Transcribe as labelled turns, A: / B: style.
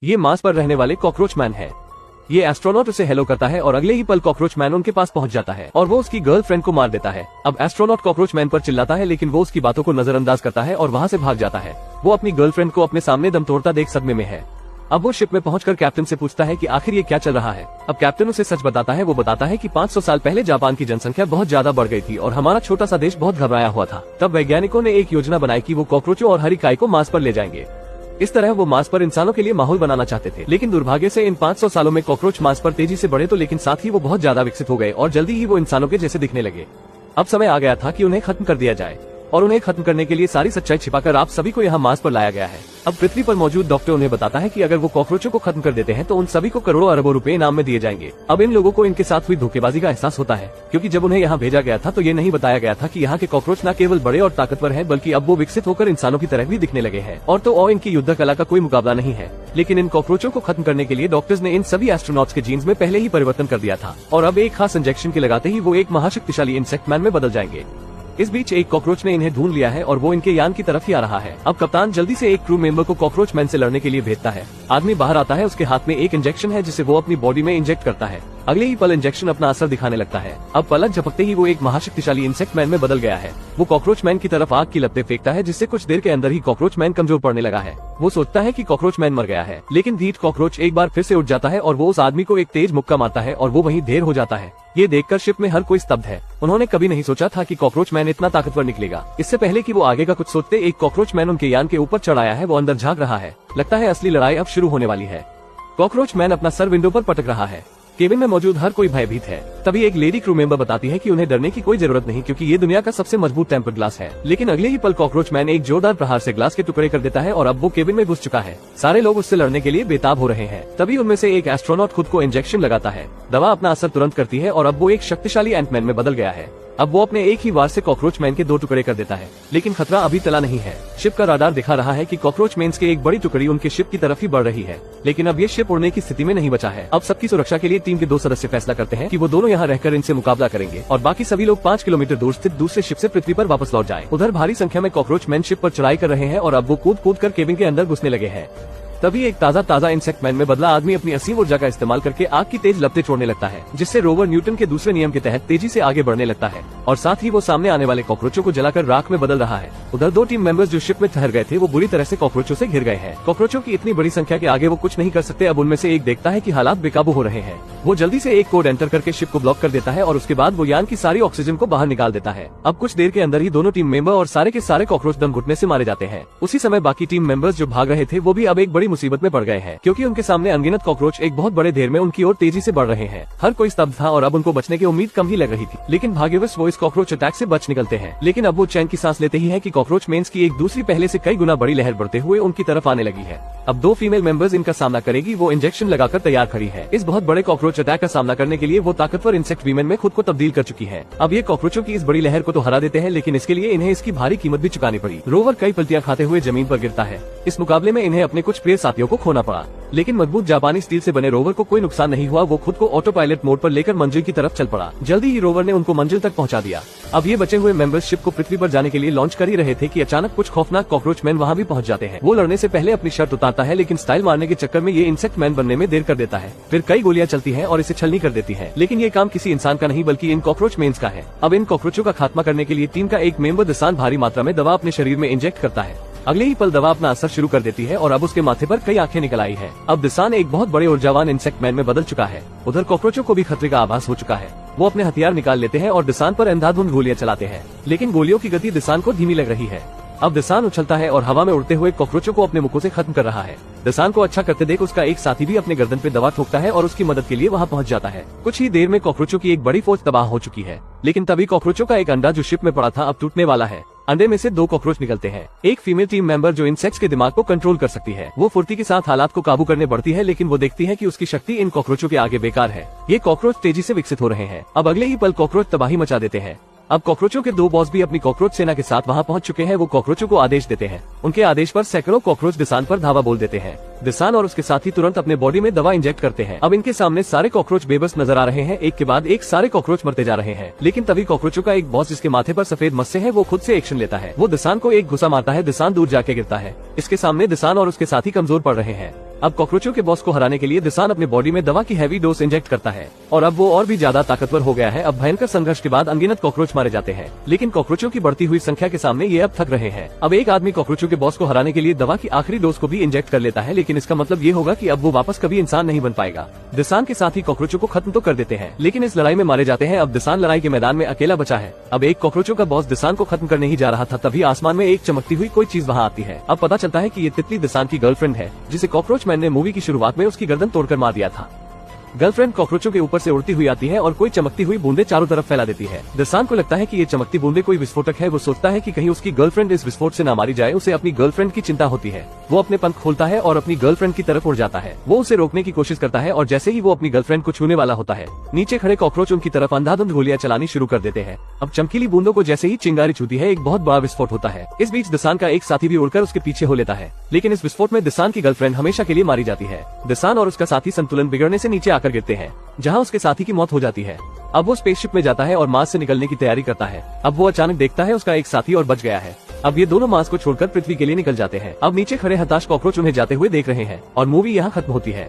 A: ये मार्स पर रहने वाले कॉकरोच मैन है। ये एस्ट्रोनॉट उसे हेलो करता है और अगले ही पल कॉकरोच मैन उनके पास पहुंच जाता है और वो उसकी गर्लफ्रेंड को मार देता है। अब एस्ट्रोनॉट कॉकरोच मैन पर चिल्लाता है लेकिन वो उसकी बातों को नजरअंदाज करता है और वहाँ से भाग जाता है। वो अपनी गर्लफ्रेंड को अपने सामने दम तोड़ता देख सदमे में है। अब वो शिप में पहुंचकर कैप्टन से पूछता है कि आखिर ये क्या चल रहा है। अब कैप्टन उसे सच बताता है। वो बताता है कि 500 साल पहले जापान की जनसंख्या बहुत ज्यादा बढ़ गई थी और हमारा छोटा सा देश बहुत घबराया हुआ था। तब वैज्ञानिकों ने एक योजना बनाई कि वो कॉकरोचों और हरी काई को मार्स पर ले जाएंगे। इस तरह वो मार्स पर इंसानों के लिए माहौल बनाना चाहते थे, लेकिन दुर्भाग्य से इन 500 सालों में कॉकरोच मार्स पर तेजी से बढ़े तो लेकिन साथ ही वो बहुत ज्यादा विकसित हो गए और जल्दी ही वो इंसानों के जैसे दिखने लगे। अब समय आ गया था कि उन्हें खत्म कर दिया जाए और उन्हें खत्म करने के लिए सारी सच्चाई छिपाकर आप सभी को यहाँ मार्स पर लाया गया है। अब पृथ्वी पर मौजूद डॉक्टर उन्हें बताता है कि अगर वो कॉकरोचों को खत्म कर देते हैं तो उन सभी को करोड़ों अरबों रुपए इनाम में दिए जाएंगे। अब इन लोगों को इनके साथ हुई धोखेबाजी का एहसास होता है, क्योंकि जब उन्हें यहाँ भेजा गया था तो ये नहीं बताया गया था कि यहाँ के कॉकरोच न केवल बड़े और ताकतवर हैं बल्कि अब वो विकसित होकर इंसानों की तरह भी दिखने लगे हैं। और तो और इनकी युद्ध कला का कोई मुकाबला नहीं है। लेकिन इन कॉकरोचों को खत्म करने के लिए डॉक्टर्स ने इन सभी एस्ट्रोनॉट्स के जीन्स में पहले ही परिवर्तन कर दिया था और अब एक खास इंजेक्शन के लगाते ही वो एक महाशक्तिशाली इंसेक्ट मैन में बदल जाएंगे। इस बीच एक कॉकरोच ने इन्हें ढूंढ लिया है और वो इनके यान की तरफ ही आ रहा है। अब कप्तान जल्दी से एक क्रू मेंबर को कॉकरोच मैन से लड़ने के लिए भेजता है। आदमी बाहर आता है, उसके हाथ में एक इंजेक्शन है जिसे वो अपनी बॉडी में इंजेक्ट करता है। अगले ही पल इंजेक्शन अपना असर दिखाने लगता है। अब पलक झपकते ही वो एक महाशक्तिशाली इंसेक्ट मैन में बदल गया है। वो कॉकरोच मैन की तरफ आग की लपटें फेंकता है जिससे कुछ देर के अंदर ही कॉकरोच मैन कमजोर पड़ने लगा है। वो सोचता है कि कॉकरोच मैन मर गया है, लेकिन ढीठ कॉकरोच एक बार फिर से उठ जाता है और वो उस आदमी को एक तेज मुक्का मारता है और वो वहीं ढेर हो जाता है। ये देखकर शिप में हर कोई स्तब्ध है। उन्होंने कभी नहीं सोचा था कि कॉकरोच मैन इतना ताकतवर निकलेगा। इससे पहले कि वो आगे का कुछ सोचते एक कॉकरोच मैन उनके यान के ऊपर चढ़ आया है। वो अंदर झांक रहा है। लगता है असली लड़ाई अब शुरू होने वाली है। कॉकरोच मैन अपना सर विंडो पर पटक रहा है। केबिन में मौजूद हर कोई भयभीत है। तभी एक लेडी क्रू मेंबर बताती है कि उन्हें डरने की कोई जरूरत नहीं, क्योंकि ये दुनिया का सबसे मजबूत टेम्पर्ड ग्लास है। लेकिन अगले ही पल कॉकरोच मैन एक जोरदार प्रहार से ग्लास के टुकड़े कर देता है और अब वो केबिन में घुस चुका है। सारे लोग उससे लड़ने के लिए बेताब हो रहे हैं। तभी उनमें से एक एस्ट्रोनॉट खुद को इंजेक्शन लगाता है। दवा अपना असर तुरंत करती है और अब वो एक शक्तिशाली एंटमैन में बदल गया है। अब वो अपने एक ही वार से कॉकरोच मैन के 2 टुकड़े कर देता है, लेकिन खतरा अभी टला नहीं है। शिप का राडार दिखा रहा है कि कॉकरोच मैन्स के एक बड़ी टुकड़ी उनके शिप की तरफ ही बढ़ रही है, लेकिन अब ये शिप उड़ने की स्थिति में नहीं बचा है। अब सबकी सुरक्षा के लिए टीम के 2 सदस्य फैसला करते हैं कि वो दोनों यहाँ रहकर इनसे मुकाबला करेंगे और बाकी सभी लोग 5 किलोमीटर दूर स्थित दूसरे शिप से पृथ्वी पर वापस लौट जाएं। उधर भारी संख्या में कॉकरोच मैन शिप पर चढ़ाई कर रहे हैं और अब वो कूद कर केबिन के अंदर घुसने लगे हैं। तभी एक ताजा इंसेक्ट मैन में बदला आदमी अपनी असीम ऊर्जा का इस्तेमाल करके आग की तेज लपटें छोड़ने लगता है, जिससे रोवर न्यूटन के दूसरे नियम के तहत तेजी से आगे बढ़ने लगता है और साथ ही वो सामने आने वाले कॉकरोचों को जलाकर राख में बदल रहा है। उधर 2 टीम मेंबर्स जो शिप में ठहर गए थे वो बुरी तरह से कॉकरोचों से घिर गए हैं। कॉकरोचों की इतनी बड़ी संख्या के आगे वो कुछ नहीं कर सकते। अब उनमें से एक देखता है कि हालात बेकाबू हो रहे हैं। वो जल्दी से एक कोड एंटर करके शिप को ब्लॉक कर देता है और उसके बाद वो यान की सारी ऑक्सीजन को बाहर निकाल देता है। अब कुछ देर के अंदर ही दोनों टीम मेंबर और सारे के सारे कॉकरोच दम घुटने से मारे जाते हैं। उसी समय बाकी टीम मेंबर्स जो भाग रहे थे वो भी अब एक बड़ी मुसीबत में पड़ गए हैं, क्योंकि उनके सामने अनगिनत कॉकरोच एक बहुत बड़े ढेर में उनकी ओर तेजी से बढ़ रहे हैं। हर कोई स्तब्ध था और अब उनको बचने की उम्मीद कम ही लग रही थी, लेकिन भाग्यवश वो इस कॉकरोच अटैक से बच निकलते हैं। लेकिन अब वो चैन की सांस लेते ही है कि कॉकरोच मेन्स की एक दूसरी पहले से कई गुना बड़ी लहर बढ़ते हुए उनकी तरफ आने लगी है। अब 2 फीमेल मेंबर्स इनका सामना करेगी। वो इंजेक्शन लगाकर तैयार खड़ी है। इस बहुत बड़े कॉकरोच अटैक का सामना करने के लिए वो ताकतवर इंसेक्ट वीमेन में खुद को तब्दील कर चुकी है। अब ये कॉकरोचों की इस बड़ी लहर को तो हरा देते हैं, लेकिन इसके लिए इन्हें इसकी भारी कीमत भी चुकानी पड़ी। रोवर कई पलटियां खाते हुए जमीन पर गिरता है। इस मुकाबले में इन्हें अपने कुछ प्रिय साथियों को खोना पड़ा, लेकिन मजबूत जापानी स्टील से बने रोवर को कोई नुकसान नहीं हुआ। वो खुद को ऑटो पायलट मोड पर लेकर मंजिल की तरफ चल पड़ा। जल्दी ही रोवर ने उनको मंजिल तक पहुंचा दिया। अब ये बचे हुए मेंबर्स शिप को पृथ्वी पर जाने के लिए लॉन्च कर ही रहे थे कि अचानक कुछ खौफनाक कॉकरोच मैन वहां भी पहुंच जाते हैं। वो लड़ने से पहले अपनी शर्त उतारता है, लेकिन स्टाइल मारने के चक्कर में ये इंसेक्ट मैन बनने में देर कर देता है। फिर कई गोलियां चलती हैं और इसे छलनी कर देती हैं, लेकिन ये काम किसी इंसान का नहीं बल्कि इन कॉकरोच मेन्स का है। अब इन कॉकरोचों का खात्मा करने के लिए टीम का एक मेंबर दिसान भारी मात्रा में दवा अपने शरीर में इंजेक्ट करता है। अगले ही पल दवा अपना असर शुरू कर देती है और अब उसके माथे पर कई आंखें निकल आई है। अब दिसान एक बहुत बड़े ऊर्जावान इंसेक्ट मैन में बदल चुका है। उधर कॉकरोचों को भी खतरे का आभास हो चुका है। वो अपने हथियार निकाल लेते हैं और दिसान पर अंधाधुंध गोलियां चलाते हैं, लेकिन गोलियों की गति दिसान को धीमी लग रही है। अब दिसान उछलता है और हवा में उड़ते हुए कॉकरोचों को अपने मुक्कों से खत्म कर रहा है। दिसान को अच्छा करते देख उसका एक साथी भी अपने गर्दन पे दवा ठोकता है और उसकी मदद के लिए वहां पहुंच जाता है। कुछ ही देर में कॉकरोचों की एक बड़ी फौज तबाह हो चुकी है, लेकिन तभी कॉकरोचों का एक अंडा जो शिप में पड़ा था अब टूटने वाला है। अंडे में से 2 कॉकरोच निकलते हैं। एक फीमेल टीम मेंबर जो इंसेक्ट्स के दिमाग को कंट्रोल कर सकती है। वो फुर्ती के साथ हालात को काबू करने बढ़ती है, लेकिन वो देखती है कि उसकी शक्ति इन कॉकरोचों के आगे बेकार है। ये कॉकरोच तेजी से विकसित हो रहे हैं। अब अगले ही पल कॉकरोच तबाही मचा देते हैं। अब कॉकरोचों के 2 बॉस भी अपनी कॉकरोच सेना के साथ वहां पहुंच चुके हैं। वो कॉकरोचों को आदेश देते हैं। उनके आदेश पर सैकड़ों कॉकरोच दिसान पर धावा बोल देते हैं। दिसान और उसके साथी तुरंत अपने बॉडी में दवा इंजेक्ट करते हैं। अब इनके सामने सारे कॉकरोच बेबस नजर आ रहे हैं। एक के बाद एक सारे कॉकरोच मरते जा रहे हैं, लेकिन तभी कॉकरोचों का एक बॉस जिसके माथे पर सफेद मस्से है वो खुद से एक्शन लेता है। वो दिसान को एक घुसा मारता है। दिसान दूर जाके गिरता है। इसके सामने दिसान और उसके साथी कमजोर पड़ रहे हैं। अब कॉकरोचों के बॉस को हराने के लिए दिसान अपने बॉडी में दवा की हैवी डोज इंजेक्ट करता है और अब वो और भी ज्यादा ताकतवर हो गया है। अब भयंकर संघर्ष के बाद अनगिनत कॉकरोच मारे जाते हैं, लेकिन कॉकरोचों की बढ़ती हुई संख्या के सामने ये अब थक रहे हैं। अब एक आदमी कॉकरोचों के बॉस को हराने के लिए दवा की आखिरी डोज को भी इंजेक्ट कर लेता है, लेकिन इसका मतलब ये होगा कि अब वो वापस कभी इंसान नहीं बन पाएगा। दिसान के साथ ही कॉकरोचों को खत्म तो कर देते हैं, लेकिन इस लड़ाई में मारे जाते हैं। अब दिसान लड़ाई के मैदान में अकेला बचा है। अब एक कॉकरोचों का बॉस दिसान को खत्म करने ही जा रहा था, तभी आसमान में एक चमकती हुई कोई चीज वहाँ आती है। अब पता चलता है कि ये तितली दिसान की गर्लफ्रेंड है, जिसे कॉकरोच मैन ने मूवी की शुरुआत में उसकी गर्दन तोड़कर मार दिया था। गर्लफ्रेंड कॉकरोचों के ऊपर से उड़ती हुई आती है और कोई चमकती हुई बूंदे चारों तरफ फैला देती है। दिसान को लगता है कि ये चमकती बूंदे कोई विस्फोटक है। वो सोचता है कि कहीं उसकी गर्लफ्रेंड इस विस्फोट से ना मारी जाए। उसे अपनी गर्लफ्रेंड की चिंता होती है। वो अपने पंख खोलता है और अपनी गर्लफ्रेंड की तरफ उड़ जाता है। वो उसे रोकने की कोशिश करता है और जैसे ही वो अपनी गर्लफ्रेंड को छूने वाला होता है, नीचे खड़े कॉकरोच उनकी तरफ अंधाधुंध गोलियां चलानी शुरू कर देते हैं। अब चमकीली बूंदों को जैसे ही चिंगारी छूती है, एक बहुत बड़ा विस्फोट होता है। इस बीच दिसान का एक साथी भी उड़कर उसके पीछे हो लेता है, लेकिन इस विस्फोट में दिसान की गर्लफ्रेंड हमेशा के लिए मारी जाती है। दिसान और उसका साथी संतुलन बिगड़ने से नीचे आकर गिरते हैं, जहाँ उसके साथी की मौत हो जाती है। अब वो स्पेसशिप में जाता है और मार्स से निकलने की तैयारी करता है। अब वो अचानक देखता है उसका एक साथी और बच गया है। अब ये दोनों मार्स को छोड़कर पृथ्वी के लिए निकल जाते हैं। अब नीचे खड़े हताश कॉकरोच उन्हें जाते हुए देख रहे हैं और मूवी यहाँ खत्म होती है।